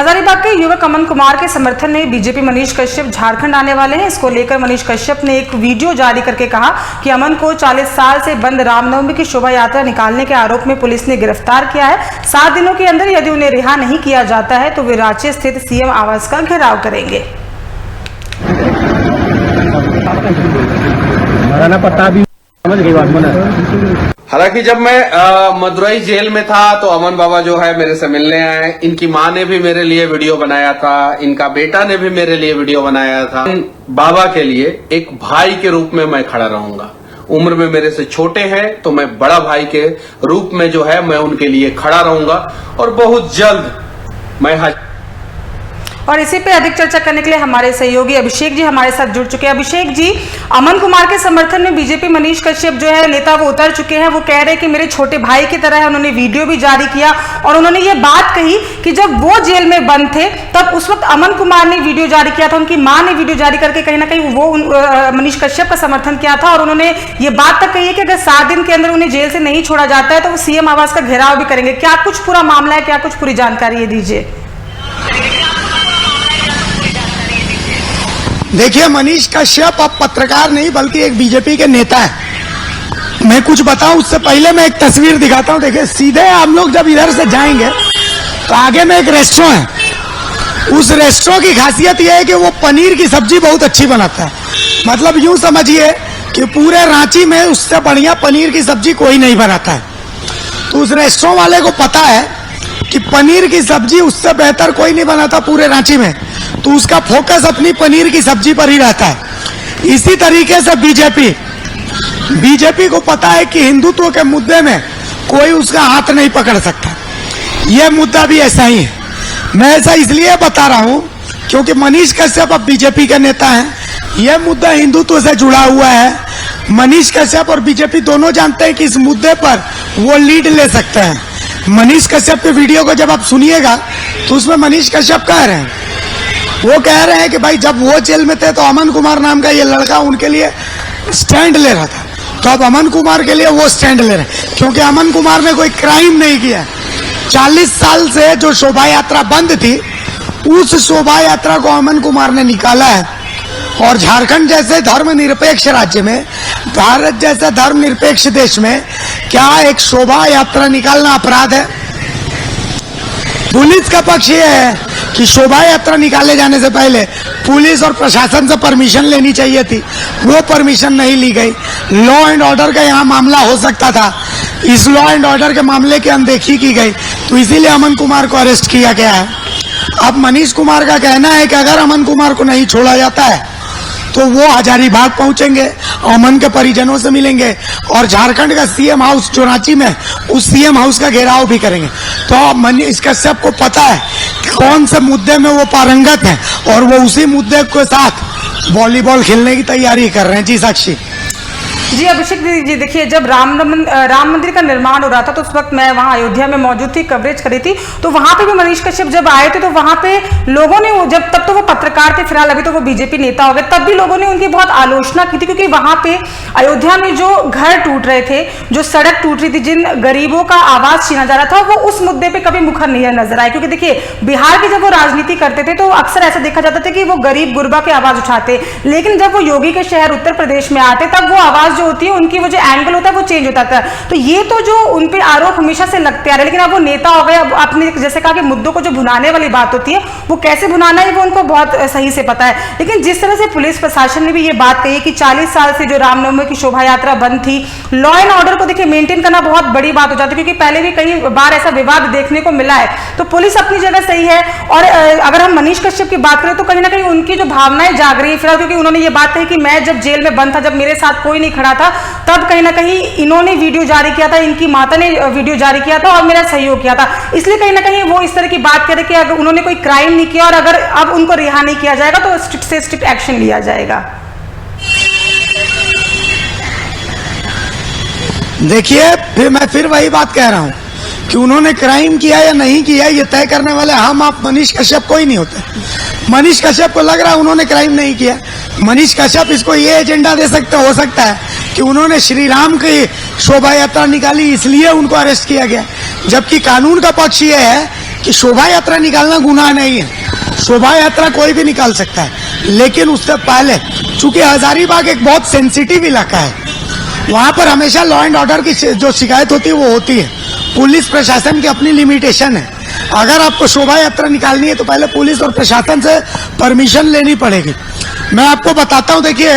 हजारीबाग के युवक अमन कुमार के समर्थन में बीजेपी मनीष कश्यप झारखंड आने वाले हैं। इसको लेकर मनीष कश्यप ने एक वीडियो जारी करके कहा कि अमन को 40 साल से बंद रामनवमी की शोभा यात्रा निकालने के आरोप में पुलिस ने गिरफ्तार किया है। 7 दिनों के अंदर यदि उन्हें रिहा नहीं किया जाता है तो वे रांची स्थित सीएम आवास का घेराव करेंगे। हालांकि जब मैं मदुरई जेल में था तो अमन बाबा जो है मेरे से मिलने आए। इनकी माँ ने भी मेरे लिए वीडियो बनाया था, इनका बेटा ने भी मेरे लिए वीडियो बनाया था। बाबा के लिए एक भाई के रूप में मैं खड़ा रहूंगा। उम्र में मेरे से छोटे हैं तो मैं बड़ा भाई के रूप में जो है मैं उनके लिए खड़ा रहूंगा और बहुत जल्द मैं और इसी पे अधिक चर्चा करने के लिए हमारे सहयोगी अभिषेक जी हमारे साथ जुड़ चुके हैं। अभिषेक जी, अमन कुमार के समर्थन में बीजेपी मनीष कश्यप जो है नेता वो उतर चुके हैं। वो कह रहे हैं कि मेरे छोटे भाई की तरह है। उन्होंने वीडियो भी जारी किया और उन्होंने ये बात कही कि जब वो जेल में बंद थे तब उस वक्त अमन कुमार ने वीडियो जारी किया था, उनकी मां ने वीडियो जारी करके कहीं ना कहीं वो मनीष कश्यप का समर्थन किया था। और उन्होंने ये बात तक कही है कि अगर 7 दिन के अंदर उन्हें जेल से नहीं छोड़ा जाता है तो वो सीएम आवास का घेराव भी करेंगे। क्या कुछ पूरा मामला है, क्या कुछ पूरी जानकारी है, दीजिए। देखिए, मनीष कश्यप अब पत्रकार नहीं बल्कि एक बीजेपी के नेता है। मैं कुछ बताऊं उससे पहले मैं एक तस्वीर दिखाता हूं। देखिए, सीधे हम लोग जब इधर से जाएंगे तो आगे में एक रेस्टोरेंट है। उस रेस्टोरेंट की खासियत यह है कि वो पनीर की सब्जी बहुत अच्छी बनाता है। मतलब यूं समझिए कि पूरे रांची में उससे बढ़िया पनीर की सब्जी कोई नहीं बनाता है। तो उस रेस्टोरेंट वाले को पता है कि पनीर की सब्जी उससे बेहतर कोई नहीं बनाता पूरे रांची में, तो उसका फोकस अपनी पनीर की सब्जी पर ही रहता है। इसी तरीके से बीजेपी को पता है कि हिंदुत्व के मुद्दे में कोई उसका हाथ नहीं पकड़ सकता। यह मुद्दा भी ऐसा ही है। मैं ऐसा इसलिए बता रहा हूं क्योंकि मनीष कश्यप अब बीजेपी के नेता हैं। यह मुद्दा हिंदुत्व से जुड़ा हुआ है। मनीष कश्यप और बीजेपी दोनों जानते हैं कि इस मुद्दे पर वो लीड ले सकते हैं। मनीष कश्यप के वीडियो को जब आप सुनिएगा तो उसमें मनीष कश्यप कह रहे हैं, वो कह रहे हैं कि भाई जब वो जेल में थे तो अमन कुमार नाम का ये लड़का उनके लिए स्टैंड ले रहा था, तो अब अमन कुमार के लिए वो स्टैंड ले रहे हैं क्योंकि अमन कुमार ने कोई क्राइम नहीं किया। 40 साल से जो शोभा यात्रा बंद थी उस शोभा यात्रा को अमन कुमार ने निकाला है। और झारखंड जैसे धर्मनिरपेक्ष राज्य में, भारत जैसे धर्मनिरपेक्ष देश में क्या एक शोभा यात्रा निकालना अपराध है? पुलिस का पक्ष यह है कि शोभा यात्रा निकाले जाने से पहले पुलिस और प्रशासन से परमिशन लेनी चाहिए थी। वो परमिशन नहीं ली गई। लॉ एंड ऑर्डर का यहाँ मामला हो सकता था, इस लॉ एंड ऑर्डर के मामले की अनदेखी की गई, तो इसीलिए अमन कुमार को अरेस्ट किया गया है। अब मनीष कुमार का कहना है कि अगर अमन कुमार को नहीं छोड़ा जाता है तो वो हजारीबाग पहुंचेंगे, अमन के परिजनों से मिलेंगे और झारखंड का सीएम हाउस जो रांची में, उस सीएम हाउस का घेराव भी करेंगे। तो मनीष कश्यप को पता है कौन से मुद्दे में वो पारंगत है और वो उसी मुद्दे के साथ वॉलीबॉल खेलने की तैयारी कर रहे हैं। जी साक्षी जी, अभिषेक जी, देखिए जब राम मंदिर का निर्माण हो रहा था तो उस वक्त मैं वहां अयोध्या में मौजूद थी, कवरेज करी थी। तो वहां पे भी मनीष कश्यप जब आए थे तो वहां पे लोगों ने, जब तब तो वो पत्रकार थे, फिलहाल अभी तो वो बीजेपी नेता हो गए, तब भी लोगों ने उनकी बहुत आलोचना की थी क्योंकि वहां पे अयोध्या में जो घर टूट रहे थे, जो सड़क टूट रही थी, जिन गरीबों का आवाज छीना जा रहा था, वो उस मुद्दे पर कभी मुखर नहीं नजर आए। क्योंकि देखिए, बिहार की जब वो राजनीति करते थे तो अक्सर ऐसा देखा जाता था कि वो गरीब गुरबा की आवाज उठाते, लेकिन जब वो योगी के शहर उत्तर प्रदेश में आते तब वो आवाज जो होती है, उनकी वो एंगल होता है वो चेंज होता था। तो ये तो जो उन पे आरोप हमेशा से लगते आ रहे, लेकिन अब वो नेता हो गए। अब आपने जैसे कहा कि मुद्दों को जो भुनाने वाली बात होती है वो कैसे भुनाना है वो उनको बहुत सही से पता है। लेकिन जिस तरह से पुलिस प्रशासन ने भी ये बात कही कि 40 साल से जो रामनवमी की शोभा यात्रा बंद थी, लॉ एंड ऑर्डर को देखिए मेंटेन करना बहुत बड़ी बात हो जाती है क्योंकि पहले भी कई बार ऐसा विवाद देखने को मिला है। तो पुलिस अपनी जगह सही है। और अगर हम मनीष कश्यप की बात करें तो कहीं ना कहीं उनकी जो भावनाएं जाग रही है फिलहाल, क्योंकि उन्होंने ये बात कही कि मैं जब जेल में बंद था, जब मेरे साथ कोई नहीं खड़ा था, तब कहीं ना कहीं इन्होंने वीडियो जारी किया था, इनकी माता ने वीडियो जारी किया था और मेरा सहयोग किया था। इसलिए कहीं ना कहीं वो इस तरह की बात करे कि अगर उन्होंने कोई क्राइम नहीं किया और अगर अब उनको रिहा नहीं किया जाएगा तो स्ट्रिक्ट से स्ट्रिक्ट एक्शन लिया जाएगा। देखिए, मैं फिर वही बात कह रहा हूं कि उन्होंने क्राइम किया या नहीं किया ये तय करने वाले हम आप मनीष कश्यप कोई नहीं होते। मनीष कश्यप को लग रहा है उन्होंने क्राइम नहीं किया। मनीष कश्यप इसको ये एजेंडा दे सकते, हो सकता है कि उन्होंने श्री राम की शोभा यात्रा निकाली इसलिए उनको अरेस्ट किया गया, जबकि कानून का पक्ष ये है कि शोभा यात्रा निकालना गुनाह नहीं है, शोभा यात्रा कोई भी निकाल सकता है, लेकिन उससे पहले चूंकि हजारीबाग एक बहुत सेंसिटिव इलाका है, वहां पर हमेशा लॉ एंड ऑर्डर की जो शिकायत होती है वो होती है। पुलिस प्रशासन की अपनी लिमिटेशन है। अगर आपको शोभा यात्रा निकालनी है तो पहले पुलिस और प्रशासन से परमिशन लेनी पड़ेगी। मैं आपको बताता हूं, देखिए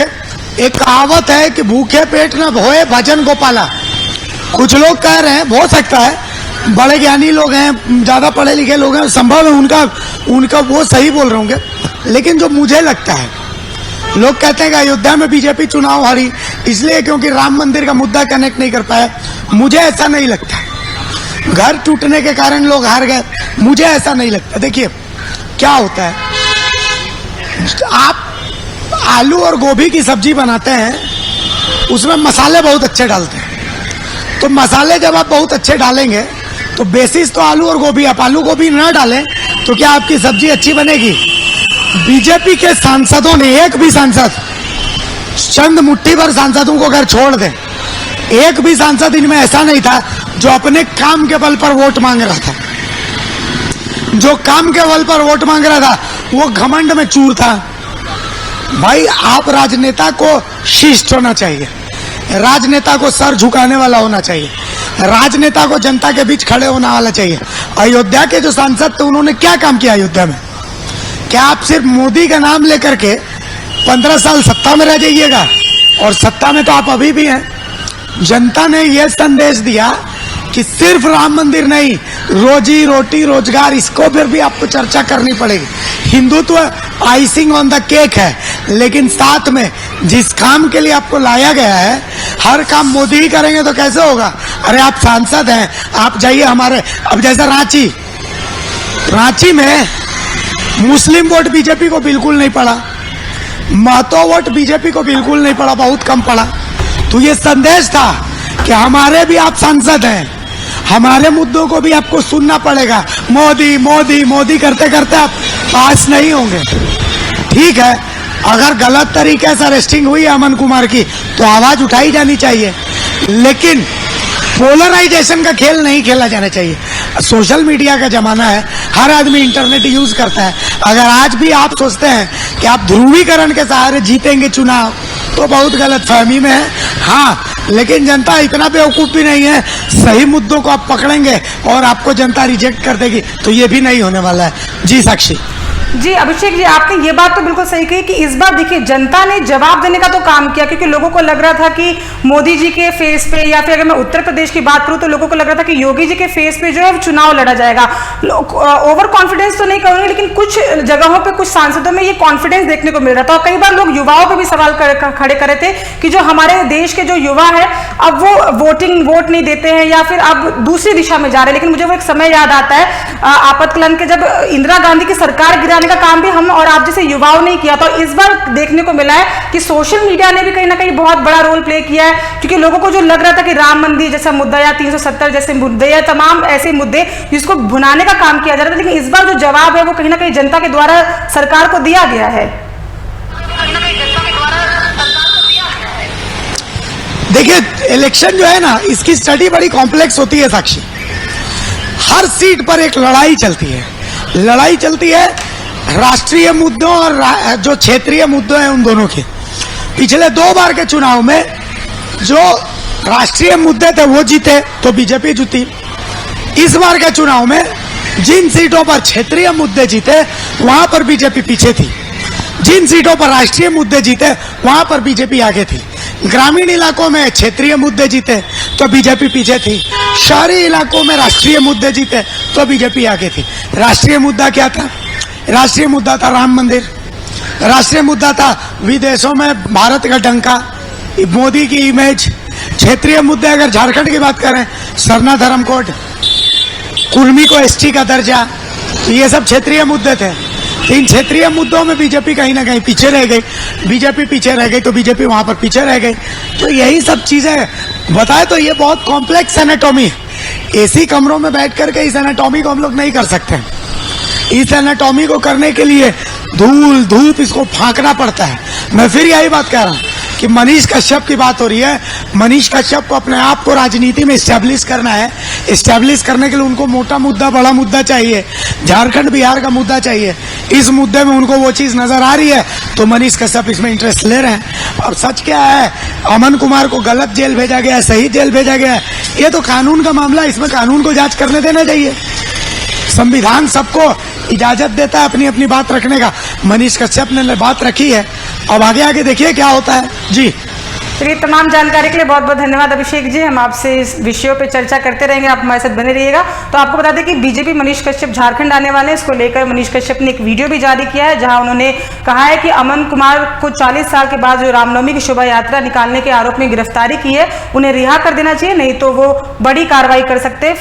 एक कहावत है कि भूखे पेट न भोए भजन गोपाला। कुछ लोग कह रहे हैं, हो सकता है बड़े ज्ञानी लोग हैं, ज्यादा पढ़े लिखे लोग हैं, संभव है उनका वो सही बोल रहे होंगे, लेकिन जो मुझे लगता है, लोग कहते हैं कि अयोध्या में बीजेपी चुनाव हारी इसलिए क्योंकि राम मंदिर का मुद्दा कनेक्ट नहीं कर पाया। मुझे ऐसा नहीं लगता है। घर टूटने के कारण लोग हार गए, मुझे ऐसा नहीं लगता। देखिए क्या होता है, आप आलू और गोभी की सब्जी बनाते हैं, उसमें मसाले बहुत अच्छे डालते हैं, तो मसाले जब आप बहुत अच्छे डालेंगे तो बेसिस तो आलू और गोभी, आप आलू गोभी ना डालें तो क्या आपकी सब्जी अच्छी बनेगी? बीजेपी के सांसदों ने, एक भी सांसद, चंद मुट्ठी भर सांसदों को अगर छोड़ दें, एक भी सांसद इनमें ऐसा नहीं था जो अपने काम के बल पर वोट मांग रहा था। जो काम के बल पर वोट मांग रहा था वो घमंड में चूर था। भाई आप राजनेता को शिष्ट होना चाहिए, राजनेता को सर झुकाने वाला होना चाहिए, राजनेता को जनता के बीच खड़े होने वाला चाहिए। अयोध्या के जो सांसद थे उन्होंने क्या काम किया अयोध्या में? क्या आप सिर्फ मोदी का नाम लेकर के 15 साल सत्ता में रह जाइएगा? और सत्ता में तो आप अभी भी हैं। जनता ने यह संदेश दिया कि सिर्फ राम मंदिर नहीं, रोजी रोटी रोजगार, इसको फिर भी आपको चर्चा करनी पड़ेगी। Hindutva icing on the cake है, लेकिन साथ में जिस काम के लिए आपको लाया गया है, हर काम मोदी ही करेंगे तो कैसे होगा? अरे आप सांसद हैं, आप जाइए हमारे, अब जैसा रांची में मुस्लिम वोट बीजेपी को बिल्कुल नहीं पड़ा, महतो वोट बीजेपी को बिल्कुल नहीं पड़ा, बहुत कम पड़ा। तो ये संदेश था कि हमारे भी आप सांसद हैं, हमारे मुद्दों को भी आपको सुनना पड़ेगा। मोदी मोदी मोदी करते करते आप पास नहीं होंगे। ठीक है, अगर गलत तरीके से अरेस्टिंग हुई अमन कुमार की तो आवाज उठाई जानी चाहिए, लेकिन पोलराइजेशन का खेल नहीं खेला जाना चाहिए। सोशल मीडिया का जमाना है, हर आदमी इंटरनेट यूज करता है। अगर आज भी आप सोचते हैं कि आप ध्रुवीकरण के सहारे जीतेंगे चुनाव तो बहुत गलत फहमी में है। हाँ, लेकिन जनता इतना बेवकूफ भी नहीं है, सही मुद्दों को आप पकड़ेंगे और आपको जनता रिजेक्ट कर देगी, तो ये भी नहीं होने वाला है। जी साक्षी जी अभिषेक जी, आपने ये बात तो बिल्कुल सही कही कि इस बार देखिए जनता ने जवाब देने का तो काम किया, क्योंकि लोगों को लग रहा था कि मोदी जी के फेस पे, या फिर अगर मैं उत्तर प्रदेश की बात करूं तो लोगों को लग रहा था कि योगी जी के फेस पे जो है चुनाव लड़ा जाएगा। ओवर कॉन्फिडेंस तो नहीं करूंगी, लेकिन कुछ जगहों पे कुछ सांसदों में ये कॉन्फिडेंस देखने को मिल रहा था। और कई बार लोग युवाओं पर भी सवाल खड़े करे थे कि जो हमारे देश के जो युवा है अब वो वोट नहीं देते हैं या फिर अब दूसरी दिशा में जा रहे हैं। लेकिन मुझे वो एक समय याद आता है आपातकालीन के, जब इंदिरा गांधी की सरकार गिराने का काम भी हम और आप जैसे युवाओं ने किया था। इस बार देखने को मिला है कि सोशल मीडिया ने भी कहीं ना कहीं बहुत बड़ा रोल प्ले किया है, क्योंकि लोगों को जो लग रहा था कि राम मंदिर जैसा मुद्दा या 370 जैसे मुद्दे या तमाम ऐसे मुद्दे जिसको भुनाने का काम किया जा रहा था, लेकिन इस बार जो जवाब है वो कहीं ना कहीं जनता के द्वारा सरकार को दिया गया है। देखिए, इलेक्शन जो है ना, इसकी स्टडी बड़ी कॉम्प्लेक्स होती है साक्षी। हर सीट पर एक लड़ाई चलती है, लड़ाई चलती है राष्ट्रीय मुद्दों और जो क्षेत्रीय मुद्दों हैं उन दोनों के। पिछले 2 बार के चुनाव में जो राष्ट्रीय मुद्दे थे वो जीते तो बीजेपी जीती। इस बार के चुनाव में जिन सीटों पर क्षेत्रीय मुद्दे जीते वहां पर बीजेपी पीछे थी, जिन सीटों पर राष्ट्रीय मुद्दे जीते वहां पर बीजेपी आगे थी। ग्रामीण इलाकों में क्षेत्रीय मुद्दे जीते तो बीजेपी पीछे थी, शहरी इलाकों में राष्ट्रीय मुद्दे जीते तो बीजेपी आगे थी। राष्ट्रीय मुद्दा क्या था? राष्ट्रीय मुद्दा था राम मंदिर, राष्ट्रीय मुद्दा था विदेशों में भारत का डंका, मोदी की इमेज। क्षेत्रीय मुद्दे अगर झारखंड की बात करें, सरना धर्म कोड, कुर्मी को एसटी का दर्जा, तो ये सब क्षेत्रीय मुद्दे थे। इन क्षेत्रीय मुद्दों में बीजेपी कहीं ना कहीं पीछे रह गई, बीजेपी पीछे रह गई तो बीजेपी वहां पर पीछे रह गई। तो यही सब चीजें बताए तो ये बहुत कॉम्प्लेक्स एनाटॉमी है। एसी कमरों में बैठ करके इस एनाटॉमी को हम लोग नहीं कर सकते। इस एनाटॉमी को करने के लिए धूल धूप इसको फांकना पड़ता है। मैं फिर यही बात कह रहा हूँ, कि मनीष कश्यप की बात हो रही है। मनीष कश्यप को अपने आप को राजनीति में इस्टेब्लिश करना है। इस्टेब्लिश करने के लिए उनको मोटा मुद्दा, बड़ा मुद्दा चाहिए। झारखंड बिहार का मुद्दा चाहिए। इस मुद्दे में उनको वो चीज नजर आ रही है तो मनीष कश्यप इसमें इंटरेस्ट ले रहे हैं। और सच क्या है, अमन कुमार को गलत जेल भेजा गया है, सही जेल भेजा गया है, ये तो कानून का मामला है। इसमें कानून को जांच करने देना चाहिए। संविधान सबको इजाजत देता है अपनी अपनी बात रखने का। मनीष कश्यप ने बात रखी है, अब आगे आगे देखिए क्या होता है। जी चलिए, तमाम जानकारी के लिए बहुत बहुत धन्यवाद अभिषेक जी। हम आपसे इस विषयों पे चर्चा करते रहेंगे, आप हमारे साथ बने रहिएगा। तो आपको बता दें कि बीजेपी मनीष कश्यप झारखंड आने वाले हैं। इसको लेकर मनीष कश्यप ने एक वीडियो भी जारी किया है जहां उन्होंने कहा है कि अमन कुमार को 40 साल के बाद जो रामनवमी की शोभा यात्रा निकालने के आरोप में गिरफ्तारी की है, उन्हें रिहा कर देना चाहिए, नहीं तो वो बड़ी कार्रवाई कर सकते हैं।